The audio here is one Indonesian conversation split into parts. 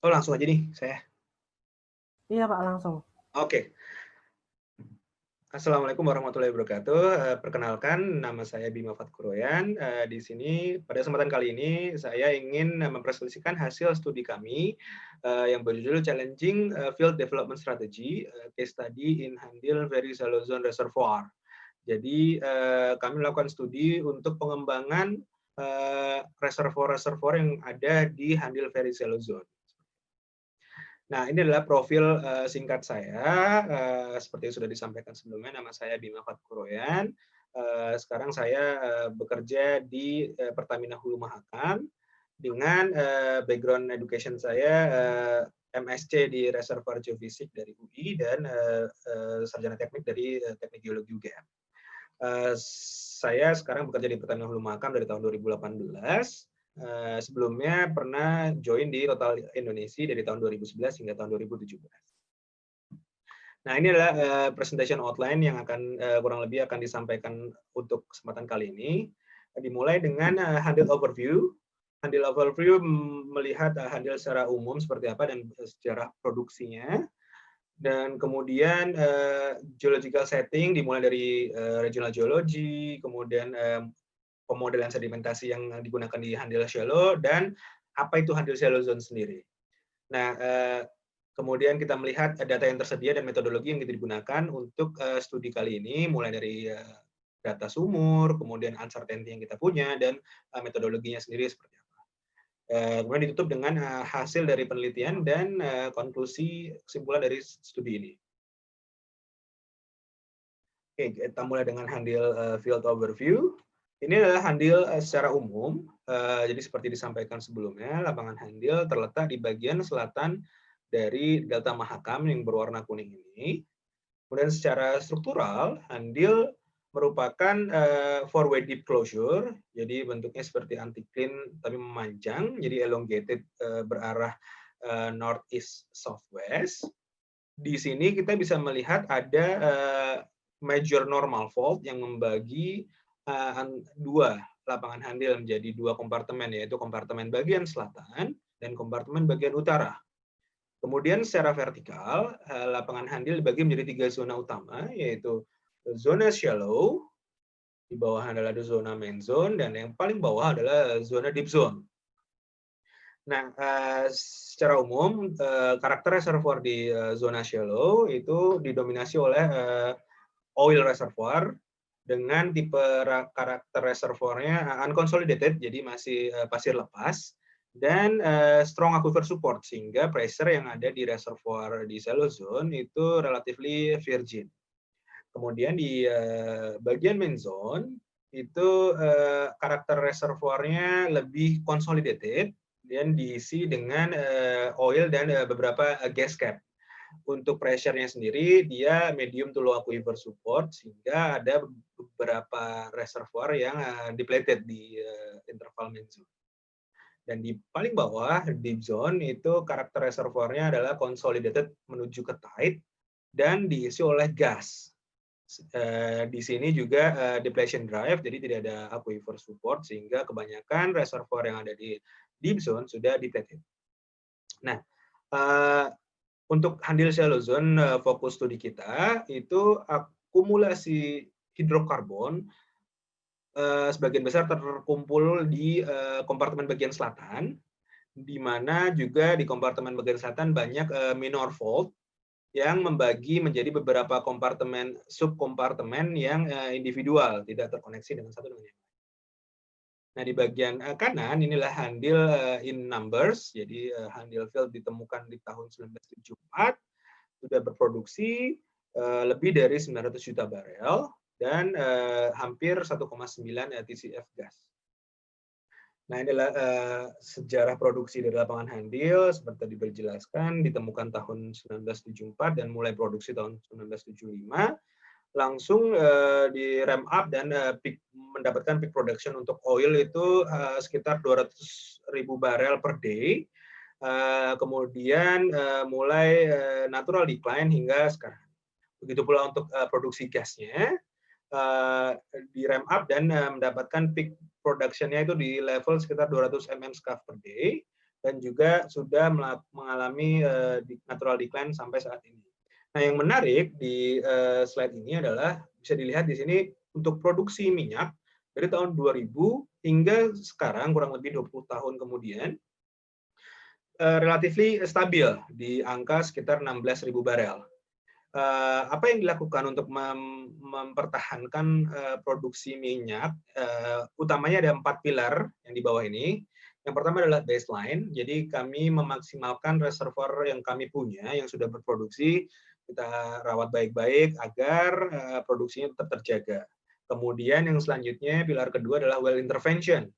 Oh, langsung aja nih saya. Iya Pak, langsung. Oke. Assalamualaikum warahmatullahi wabarakatuh. Perkenalkan, nama saya Bima Fatkuroyan. Di sini pada kesempatan kali ini saya ingin mempresentasikan hasil studi kami yang berjudul Challenging Field Development Strategy, Case Study in Handil Very Shallow Zone Reservoir. Jadi kami melakukan studi untuk pengembangan reservoir-reservoir yang ada di Handil Very Shallow Zone. Nah, ini adalah profil singkat saya. Seperti yang sudah disampaikan sebelumnya, nama saya Bima Fatkuroyan. Sekarang saya bekerja di Pertamina Hulu Mahakam dengan background education saya MSc di Reservoir Geofisik dari UI dan sarjana teknik dari Teknik Geologi UGM. Saya sekarang bekerja di Pertamina Hulu Mahakam dari tahun 2018. Sebelumnya pernah join di Total Indonesia dari tahun 2011 hingga tahun 2017. Nah, ini adalah presentation outline yang akan kurang lebih akan disampaikan untuk kesempatan kali ini. Dimulai dengan handle overview. Handle overview melihat handle secara umum seperti apa dan sejarah produksinya. Dan kemudian geological setting dimulai dari regional geology, kemudian pemodelan sedimentasi yang digunakan di handle shallow, dan apa itu handle shallow zone sendiri. Nah, kemudian kita melihat data yang tersedia dan metodologi yang kita digunakan untuk studi kali ini, mulai dari data sumur, kemudian uncertainty yang kita punya, dan metodologinya sendiri seperti apa. Kemudian ditutup dengan hasil dari penelitian dan konklusi kesimpulan dari studi ini. Oke, kita mulai dengan handle field overview. Ini adalah handle secara umum. Jadi seperti disampaikan sebelumnya, lapangan handle terletak di bagian selatan dari Delta Mahakam yang berwarna kuning ini. Kemudian secara struktural, handle merupakan four-way deep closure. Jadi bentuknya seperti anticline tapi memanjang, jadi elongated berarah northeast southwest. Di sini kita bisa melihat ada major normal fault yang membagi dua lapangan handil menjadi dua kompartemen, yaitu kompartemen bagian selatan dan kompartemen bagian utara. Kemudian secara vertikal, lapangan handil dibagi menjadi tiga zona utama, yaitu zona shallow, di bawah adalah zona main zone, dan yang paling bawah adalah zona deep zone. Nah, secara umum karakter reservoir di zona shallow itu didominasi oleh oil reservoir dengan tipe karakter reservoirnya unconsolidated, jadi masih pasir lepas, dan strong aquifer support, sehingga pressure yang ada di reservoir di shallow zone itu relatively virgin. Kemudian di bagian main zone itu karakter reservoirnya lebih consolidated dan diisi dengan oil dan beberapa gas cap. Untuk pressure-nya sendiri, dia medium to low aquifer support, sehingga ada beberapa reservoir yang depleted di interval main zone. Dan di paling bawah, deep zone, itu karakter reservoirnya adalah consolidated menuju ke tight dan diisi oleh gas. Di sini juga depletion drive, jadi tidak ada aquifer support, sehingga kebanyakan reservoir yang ada di deep zone sudah depleted. Nah, untuk handle shallow zone, fokus studi kita itu akumulasi hidrokarbon sebagian besar terkumpul di kompartemen bagian selatan, di mana juga di kompartemen bagian selatan banyak minor fault yang membagi menjadi beberapa kompartemen subkompartemen yang individual, tidak terkoneksi dengan satu dengan yang lain. Nah, di bagian kanan inilah handle in numbers, jadi handle field ditemukan di tahun 1974, sudah berproduksi lebih dari 900 juta barel dan hampir 1,9 TCF gas. Nah, ini adalah sejarah produksi dari lapangan handil seperti tadi dijelaskan, ditemukan tahun 1974 dan mulai produksi tahun 1975. Langsung di ramp up dan mendapatkan peak production untuk oil itu sekitar 200.000 barel per day. Kemudian mulai natural decline hingga sekarang. Begitu pula untuk produksi gasnya, di ramp up dan mendapatkan peak production-nya itu di level sekitar 200 mm scf per day. dan juga sudah mengalami natural decline sampai saat ini. Nah, yang menarik di slide ini adalah bisa dilihat di sini untuk produksi minyak dari tahun 2000 hingga sekarang kurang lebih 20 tahun kemudian relatif stabil di angka sekitar 16.000 barel. Apa yang dilakukan untuk mempertahankan produksi minyak? Utamanya ada 4 pilar yang di bawah ini. Yang pertama adalah baseline, jadi kami memaksimalkan reservoir yang kami punya, yang sudah berproduksi, kita rawat baik-baik agar produksinya tetap terjaga. Kemudian yang selanjutnya, pilar kedua adalah well intervention.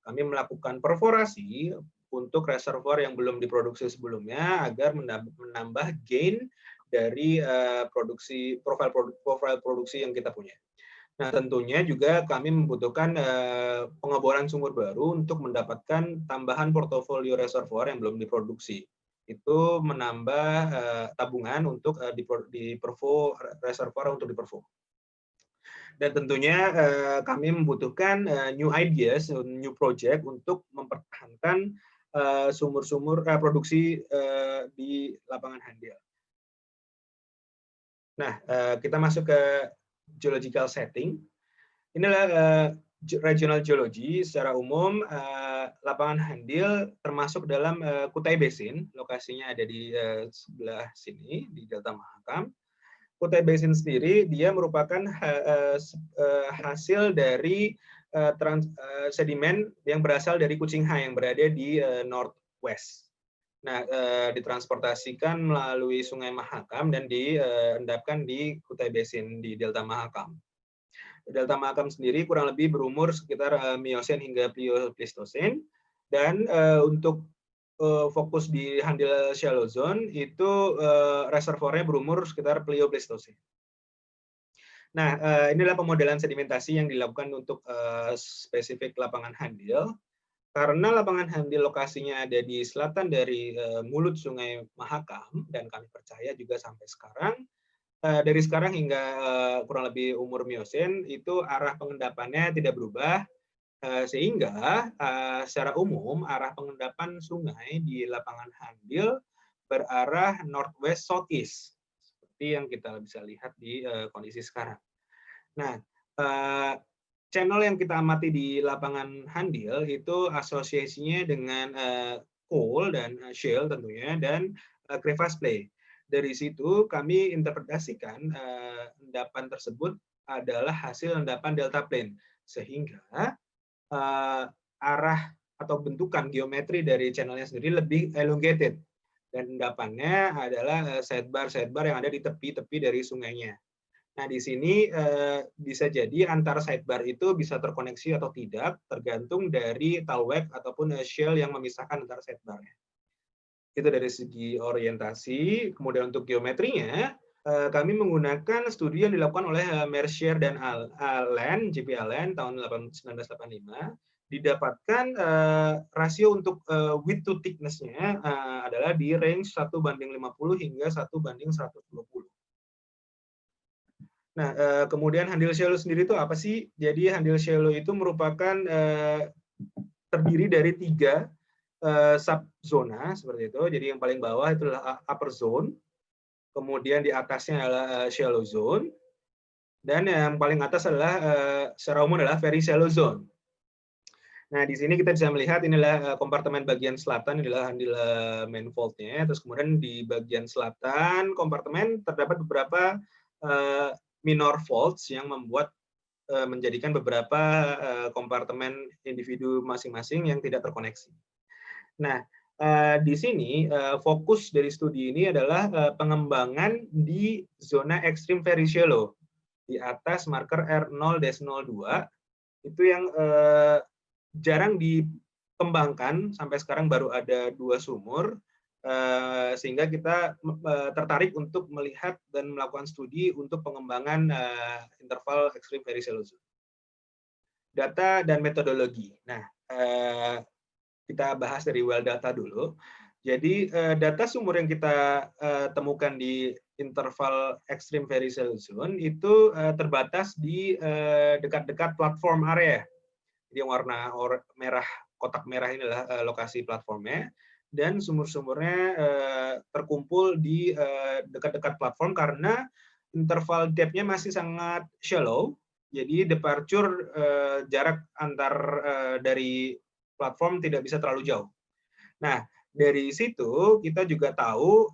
Kami melakukan perforasi untuk reservoir yang belum diproduksi sebelumnya agar menambah gain dari profil produksi yang kita punya. Nah, tentunya juga kami membutuhkan pengeboran sumur baru untuk mendapatkan tambahan portofolio reservoir yang belum diproduksi. Itu menambah tabungan untuk di-pervo reservoir untuk di-pervo. Dan tentunya kami membutuhkan new ideas, new project untuk mempertahankan sumur-sumur produksi di lapangan Handil. Nah, kita masuk ke geological setting. Inilah regional geology secara umum. Lapangan Handil termasuk dalam Kutai Basin, lokasinya ada di sebelah sini di Delta Mahakam. Kutai Basin sendiri dia merupakan hasil dari sedimen yang berasal dari Kucing Hai yang berada di northwest. Nah, ditransportasikan melalui Sungai Mahakam dan diendapkan di Kutai Basin di Delta Mahakam. Delta Mahakam sendiri kurang lebih berumur sekitar Miocene hingga Pleistocene, dan untuk fokus di Handil Shallow Zone itu reservoirnya berumur sekitar Pleistocene. Nah, inilah pemodelan sedimentasi yang dilakukan untuk spesifik lapangan Handil. Karena lapangan Handil lokasinya ada di selatan dari mulut Sungai Mahakam, dan kami percaya juga sampai sekarang, dari sekarang hingga kurang lebih umur Miocene, itu arah pengendapannya tidak berubah, sehingga secara umum arah pengendapan sungai di lapangan Handil berarah northwest southeast, seperti yang kita bisa lihat di kondisi sekarang. Nah, channel yang kita amati di lapangan Handil itu asosiasinya dengan coal dan shale tentunya, dan crevasse play. Dari situ kami interpretasikan endapan tersebut adalah hasil endapan delta plane, sehingga arah atau bentukan geometri dari channelnya sendiri lebih elongated, dan endapannya adalah sidebar yang ada di tepi-tepi dari sungainya. Nah, di sini bisa jadi antar sidebar itu bisa terkoneksi atau tidak, tergantung dari tallweg ataupun shale yang memisahkan antara sidebarnya. Itu dari segi orientasi. Kemudian untuk geometrinya, kami menggunakan studi yang dilakukan oleh Mercier dan Allen, JP Allen tahun 1985. Didapatkan rasio untuk width to thickness-nya adalah di range 1:50 hingga 1:120. Nah, kemudian Handil Shallow sendiri itu apa sih? Jadi Handil Shallow itu merupakan terdiri dari 3 subzona seperti itu. Jadi yang paling bawah itu adalah upper zone, kemudian di atasnya adalah shallow zone, dan yang paling atas adalah secara umum adalah very shallow zone. Nah, di sini kita bisa melihat inilah kompartemen bagian selatan, inilah Handil manifold-nya. Terus kemudian di bagian selatan kompartemen terdapat beberapa minor faults yang membuat menjadikan beberapa kompartemen individu masing-masing yang tidak terkoneksi. Nah, di sini fokus dari studi ini adalah pengembangan di zona extreme very shallow di atas marker R0-02, itu yang jarang dikembangkan, sampai sekarang baru ada 2 sumur, sehingga kita tertarik untuk melihat dan melakukan studi untuk pengembangan interval extreme very shallow zone. Data dan metodologi. Nah, kita bahas dari well data dulu. Jadi data sumur yang kita temukan di interval extreme very shallow zone itu terbatas di dekat-dekat platform area. Jadi yang warna merah kotak merah ini adalah lokasi platformnya, dan sumur-sumurnya terkumpul di dekat-dekat platform karena interval depth-nya masih sangat shallow. Jadi departure jarak antar dari platform tidak bisa terlalu jauh. Nah, dari situ kita juga tahu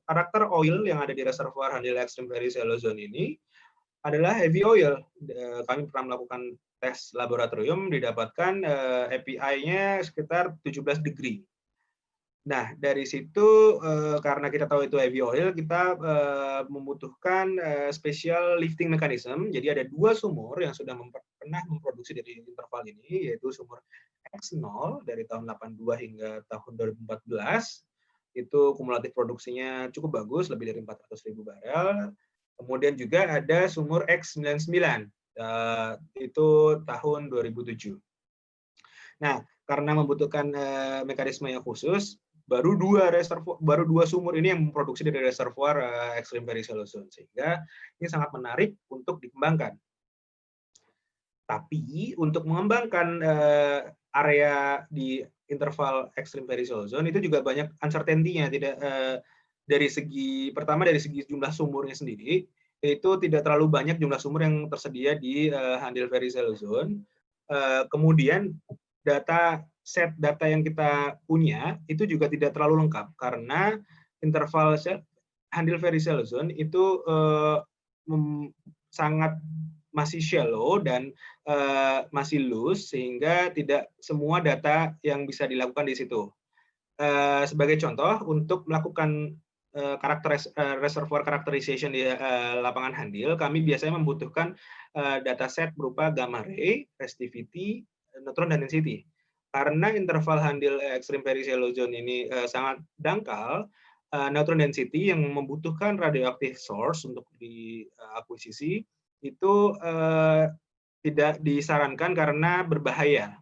karakter oil yang ada di reservoir Handil Extreme Very Shallow Zone ini adalah heavy oil. Kami pernah melakukan tes laboratorium, didapatkan API-nya sekitar 17 degree. Nah, dari situ karena kita tahu itu heavy oil, kita membutuhkan special lifting mechanism. Jadi ada 2 sumur yang sudah pernah memproduksi dari interval ini, yaitu sumur X0 dari tahun 82 hingga tahun 2014. Itu kumulatif produksinya cukup bagus, lebih dari 400.000 barel. Kemudian juga ada sumur X99, itu tahun 2007. Nah, karena membutuhkan mekanisme yang khusus, baru 2 sumur ini yang memproduksi dari reservoir Extreme Very Shallow Zone, sehingga ini sangat menarik untuk dikembangkan. Tapi untuk mengembangkan area di interval Extreme Very Shallow Zone itu juga banyak uncertainty-nya. Dari segi jumlah sumurnya sendiri, itu tidak terlalu banyak jumlah sumur yang tersedia di Handil Very Shallow Zone. Kemudian set data yang kita punya itu juga tidak terlalu lengkap karena interval Handil Very Shallow Zone itu sangat masih shallow dan masih loose, sehingga tidak semua data yang bisa dilakukan di situ. Sebagai contoh, untuk melakukan reservoir characterization di lapangan Handil, kami biasanya membutuhkan dataset berupa gamma ray, resistivity, neutron, dan density. Karena interval Handil Extreme Very Shallow Zone ini sangat dangkal, neutron density yang membutuhkan radioactive source untuk diakuisisi itu tidak disarankan karena berbahaya,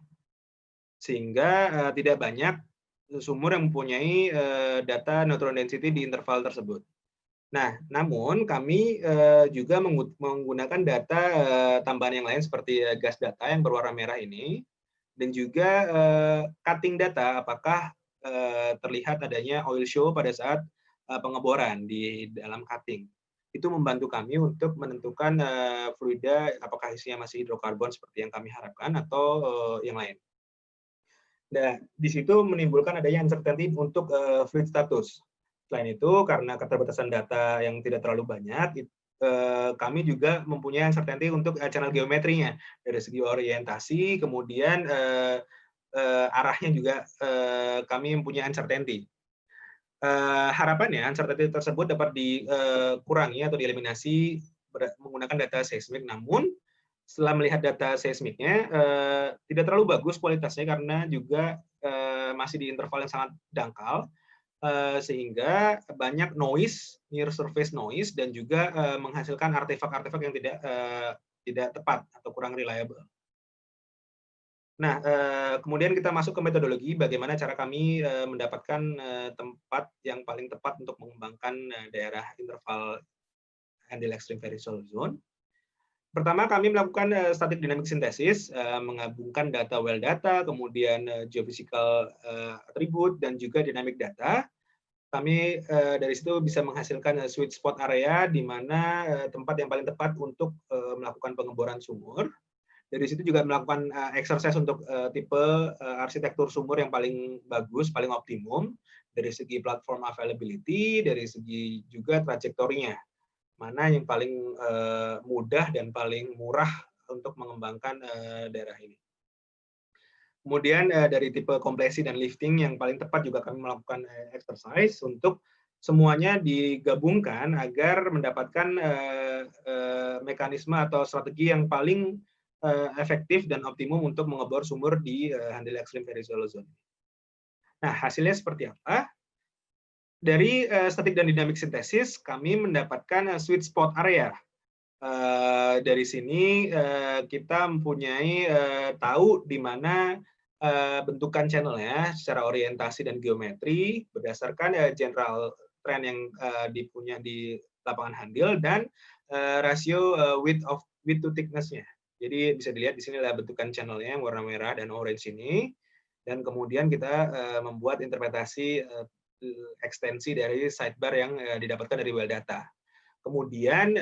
sehingga tidak banyak sumur yang mempunyai data neutron density di interval tersebut. Nah, namun kami juga menggunakan data tambahan yang lain seperti gas data yang berwarna merah ini, dan juga cutting data, apakah terlihat adanya oil show pada saat pengeboran di dalam cutting. Itu membantu kami untuk menentukan fluida apakah isinya masih hidrokarbon seperti yang kami harapkan atau yang lain. Nah, di situ menimbulkan adanya uncertainty untuk fluid status. Selain itu, karena keterbatasan data yang tidak terlalu banyak, kami juga mempunyai uncertainty untuk channel geometrinya. Dari segi orientasi, kemudian arahnya juga kami mempunyai uncertainty. Harapannya uncertainty tersebut dapat dikurangi atau dieliminasi menggunakan data seismik. Namun, setelah melihat data seismiknya tidak terlalu bagus kualitasnya karena juga masih di interval yang sangat dangkal, sehingga banyak noise, near surface noise, dan juga menghasilkan artefak-artefak yang tidak tepat atau kurang reliable. Nah, kemudian kita masuk ke metodologi bagaimana cara kami mendapatkan tempat yang paling tepat untuk mengembangkan daerah interval Handil Extreme Very Shallow Zone. Pertama, kami melakukan static dynamic synthesis, menggabungkan data well data, kemudian geophysical attribute, dan juga dynamic data. Kami dari situ bisa menghasilkan sweet spot area di mana tempat yang paling tepat untuk melakukan pengeboran sumur. Dari situ juga melakukan exercise untuk tipe arsitektur sumur yang paling bagus, paling optimum, dari segi platform availability, dari segi juga trajektorinya. Mana yang paling mudah dan paling murah untuk mengembangkan daerah ini. Kemudian dari tipe kompresi dan lifting yang paling tepat juga kami melakukan exercise untuk semuanya digabungkan agar mendapatkan mekanisme atau strategi yang paling efektif dan optimum untuk mengebor sumur di Handil Extreme Very Shallow Zone. Nah, hasilnya seperti apa? Dari static dan dynamic synthesis, kami mendapatkan sweet spot area. Dari sini kita mempunyai tahu di mana bentukan channelnya secara orientasi dan geometri berdasarkan general trend yang dipunya di lapangan Handil dan rasio width to thickness-nya. Jadi bisa dilihat di sini adalah bentukan channelnya yang warna merah dan orange ini, dan kemudian kita membuat interpretasi ekstensi dari sidebar yang didapatkan dari well data. Kemudian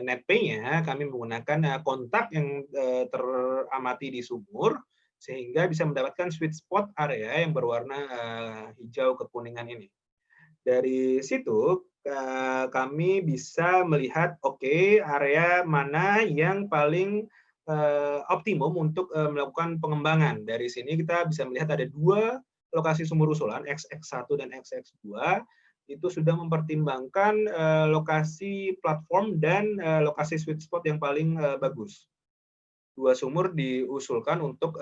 NetPay-nya kami menggunakan kontak yang teramati di sumur, sehingga bisa mendapatkan sweet spot area yang berwarna hijau kekuningan ini. Dari situ kami bisa melihat area mana yang paling optimum untuk melakukan pengembangan. Dari sini kita bisa melihat ada 2 lokasi sumur usulan, XX1 dan XX2, itu sudah mempertimbangkan lokasi platform dan lokasi sweet spot yang paling bagus. 2 sumur diusulkan untuk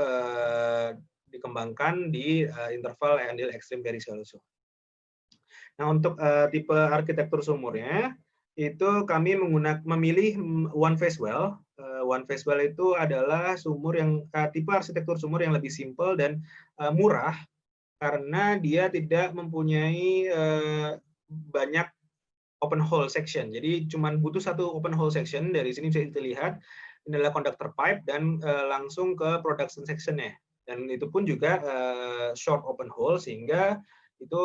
dikembangkan di interval handle extreme very shallow zone. Nah, untuk tipe arsitektur sumurnya, itu kami memilih one phase well. One phase well itu adalah sumur yang tipe arsitektur sumur yang lebih simpel dan murah, karena dia tidak mempunyai banyak open hole section. Jadi cuma butuh satu open hole section. Dari sini bisa dilihat ini adalah conductor pipe dan langsung ke production section-nya. Dan itu pun juga short open hole, sehingga itu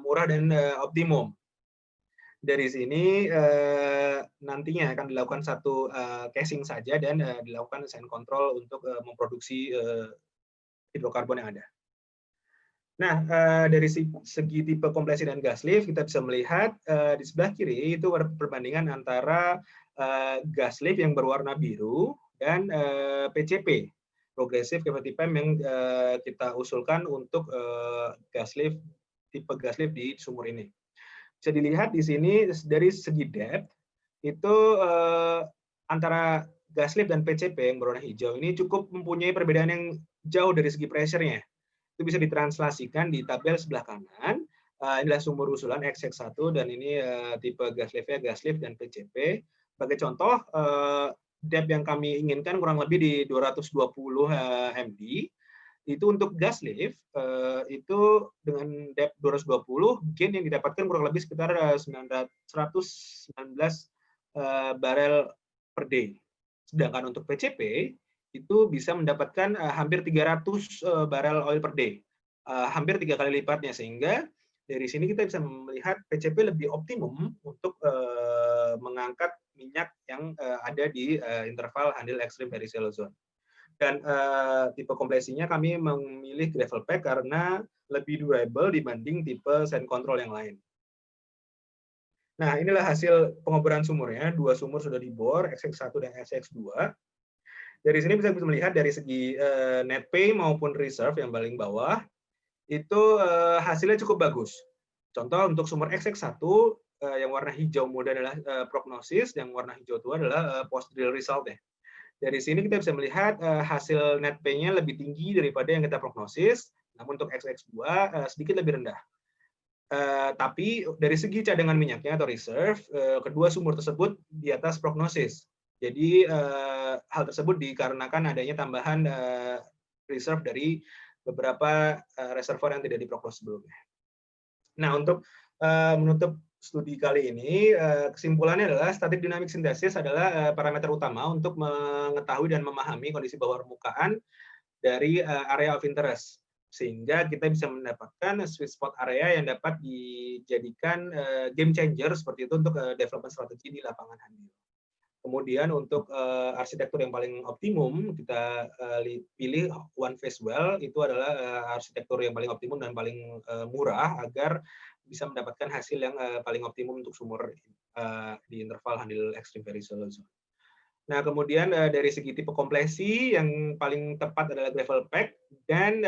murah dan optimum. Dari sini nantinya akan dilakukan satu casing saja dan dilakukan design control untuk memproduksi hidrokarbon yang ada. Nah, dari segi tipe kompresi dan gas lift, kita bisa melihat di sebelah kiri itu ada perbandingan antara gas lift yang berwarna biru dan PCP, Progressive Cavity Pipe, yang kita usulkan untuk gas lift, tipe gas lift di sumur ini. Bisa dilihat di sini dari segi depth, itu antara gas lift dan PCP yang berwarna hijau ini cukup mempunyai perbedaan yang jauh dari segi pressure-nya. Itu bisa ditranslasikan di tabel sebelah kanan. Inilah sumur usulan XX1 dan ini tipe gas lift-nya gas lift dan PCP. Sebagai contoh, depth yang kami inginkan kurang lebih di 220 MD. Itu untuk gas lift, itu dengan depth 220, gain yang didapatkan kurang lebih sekitar 119 barel per day. Sedangkan untuk PCP, itu bisa mendapatkan hampir 300 barel oil per day, hampir 3 kali lipatnya, sehingga dari sini kita bisa melihat PCP lebih optimum untuk mengangkat minyak yang ada di interval handle extreme very shallow zone. Dan tipe kompresinya kami memilih gravel pack karena lebih durable dibanding tipe sand control yang lain. Nah, inilah hasil pengoboran sumurnya. 2 sumur sudah dibor, XX1 dan XX2. Dari sini bisa melihat dari segi net pay maupun reserve yang paling bawah, itu hasilnya cukup bagus. Contoh untuk sumur XX1 yang warna hijau muda adalah prognosis, yang warna hijau tua adalah post drill result ya. Dari sini kita bisa melihat hasil net pay-nya lebih tinggi daripada yang kita prognosis, namun untuk XX2 sedikit lebih rendah. Tapi dari segi cadangan minyaknya atau reserve, kedua sumur tersebut di atas prognosis. Jadi hal tersebut dikarenakan adanya tambahan reserve dari beberapa reservoir yang tidak diprognosis sebelumnya. Nah, untuk menutup studi kali ini, kesimpulannya adalah static dynamic synthesis adalah parameter utama untuk mengetahui dan memahami kondisi bawah permukaan dari area of interest, sehingga kita bisa mendapatkan sweet spot area yang dapat dijadikan game changer seperti itu untuk development strategi di lapangan handil. Kemudian untuk arsitektur yang paling optimum, kita pilih one phase well, itu adalah arsitektur yang paling optimum dan paling murah agar bisa mendapatkan hasil yang paling optimum untuk sumur di interval handle extreme very shallow zone. Nah, kemudian dari segi tipe kompresi yang paling tepat adalah gravel pack, dan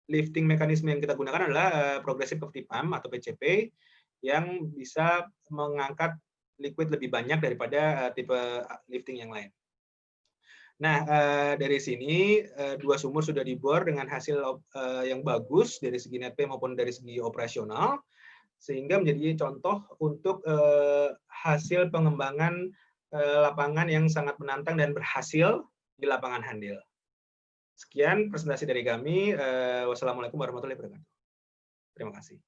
lifting mekanisme yang kita gunakan adalah progressive cavity pump atau PCP yang bisa mengangkat liquid lebih banyak daripada tipe lifting yang lain. Nah, dari sini 2 sumur sudah dibor dengan hasil yang bagus dari segi net pay maupun dari segi operasional, sehingga menjadi contoh untuk hasil pengembangan lapangan yang sangat menantang dan berhasil di lapangan handil. Sekian presentasi dari kami. Wassalamualaikum warahmatullahi wabarakatuh. Terima kasih.